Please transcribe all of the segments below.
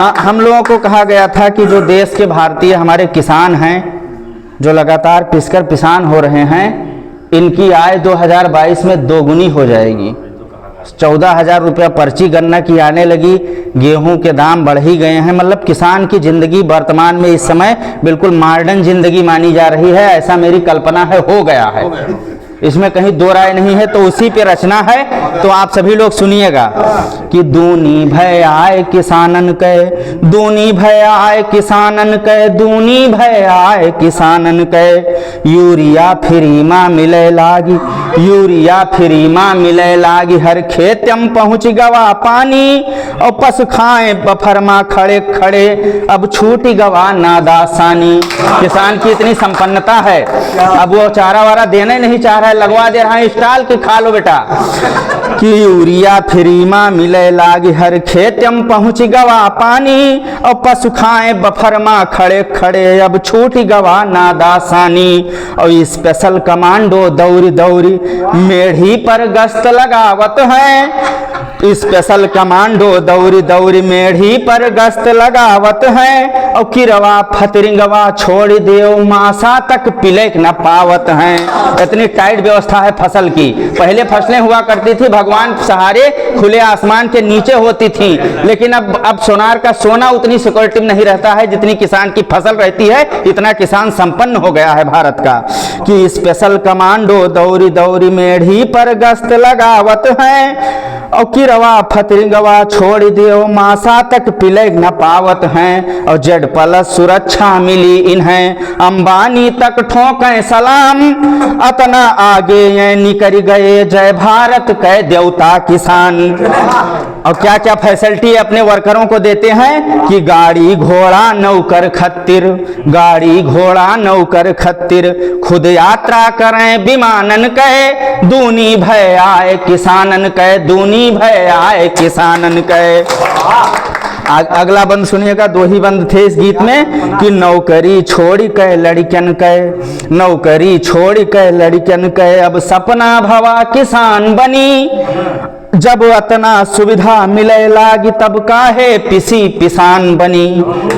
हम लोगों को कहा गया था कि जो देश के भारतीय हमारे किसान हैं, जो लगातार पिसकर पिसान हो रहे हैं, इनकी आय 2022 में दोगुनी हो जाएगी। 14,000 रुपया पर्ची गन्ना की आने लगी, गेहूं के दाम बढ़ ही गए हैं। मतलब किसान की ज़िंदगी वर्तमान में इस समय बिल्कुल मॉडर्न ज़िंदगी मानी जा रही है, ऐसा मेरी कल्पना है, हो गया है, इसमें कहीं दो राय नहीं है। तो उसी पे रचना है, तो आप सभी लोग सुनिएगा कि दूनी भय आए किसानन के, दूनी भय आए किसानन के, दूनी भय आए किसानन के, यूरिया फ्री माँ मिले लागी, यूरिया फ्री माँ मिले लागी, हर खेतम पहुँच गवा पानी, और पशु खाए बफर माँ खड़े खड़े, अब छूटी गवा नादासानी। किसान की इतनी संपन्नता है, अब वो चारा वारा देना ही नहीं चाह रहा है, लगवा दे रहा है स्टाल की, खा लो बेटा। कि यूरिया फ्री माँ मिले लागी, हर खेतम पहुँच गवा पानी, और पशु खाए बफर माँ खड़े खड़े, अब छूटी गवा नादासानी। और स्पेशल कमांडो दौरी दौरी मेढ़ी पर गश्त लगावत है, स्पेशल कमांडो दौरी दौरी मेढ़ी पर गश्त लगावत है, और किरवा फतरिंगवा छोड़ देव मासा तक पिलेक न पावत हैं। इतनी टाइट व्यवस्था है फसल की। पहले फसलें हुआ करती थी भगवान सहारे खुले आसमान के नीचे होती थी, लेकिन अब सोनार का सोना उतनी सिक्योरिटी नहीं रहता है जितनी किसान की फसल रहती है। इतना किसान संपन्न हो गया है भारत का। कि स्पेशल कमांडो दौरी दौरी मेढ़ी पर गश्त लगावत है, और किरवा फतरिंगवा छोड़ दियो मासा तक पिलेग न पावत हैं। और जेड प्लस सुरक्षा मिली इन्हें, अंबानी तक ठोकें सलाम, अतना आगे ये निकल गए जय भारत के देवता किसान। और क्या क्या फैसिलिटी अपने वर्करों को देते हैं कि गाड़ी घोड़ा नौकर खत्तिर, गाड़ी घोड़ा नौकर खत्तिर, खुद यात्रा करें विमानन के, दूनी भय आए किसानन के, दूनी भय आए किसानन के। अगला बंद सुनिएगा, दो ही बंद थे इस गीत में। कि नौकरी छोड़ के लड़कन के, नौकरी छोड़ के लड़कन के, अब सपना भवा किसान बनी, जब अतना सुविधा मिले लागी तब काहे पिसी पिसान बनी।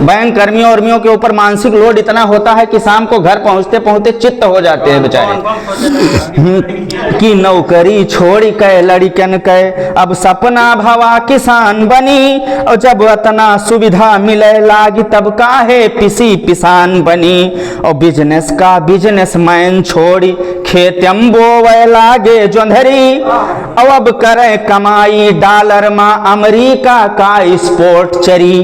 बैंक कर्मियों उर्मियों के ऊपर मानसिक लोड इतना होता है कि शाम को घर पहुंचते पहुंचते चित्त हो जाते हैं बेचारे। कि नौकरी छोड़ के लड़कन के, अब सपना भवा किसान बनी, और जब अतना सुविधा मिले लागी तब काहे पिसी पिसान बनी। और बिजनेस का बिजनेसमैन छोड़ी खेतम बोवे लागे जोंधरी, अब करे कमाई डॉलर माँ अमेरिका का स्पोर्ट चरी।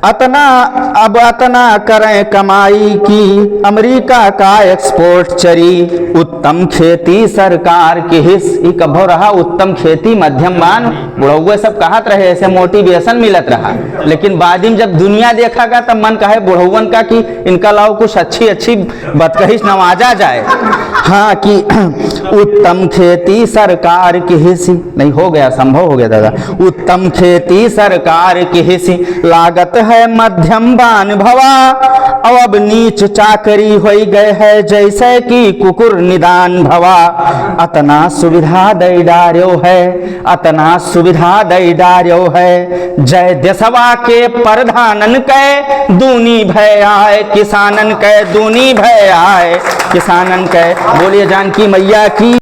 अतना करें कमाई की अमेरिका का एक्सपोर्ट चरी। उत्तम खेती सरकार के हिस्स, कभो रहा उत्तम खेती मध्यम मान, बुढ़ौए सब कहत रहे, ऐसे मोटिवेशन मिलत रहा। लेकिन बाद में जब दुनिया देखागा तब मन कहे बुढ़ौवन का कि इनका लाओ कुछ अच्छी अच्छी बतकहिश नवाजा जाए। हाँ कि उत्तम खेती सरकार की हिस्सी, नहीं हो गया, संभव हो गया दादा। उत्तम खेती सरकार की हिस्सी, लागत है मध्यम बान भवा, अब नीच चाकरी हो गए है जैसे कि कुकुर निदान भवा। अतना सुविधा दे डार्यो है, अतना सुविधा दे डार्यो है, जय देशवा के प्रधानन के, दूनी भय आए किसानन के, दूनी भय आए किसानन के। बोलिए जानकी मैया की।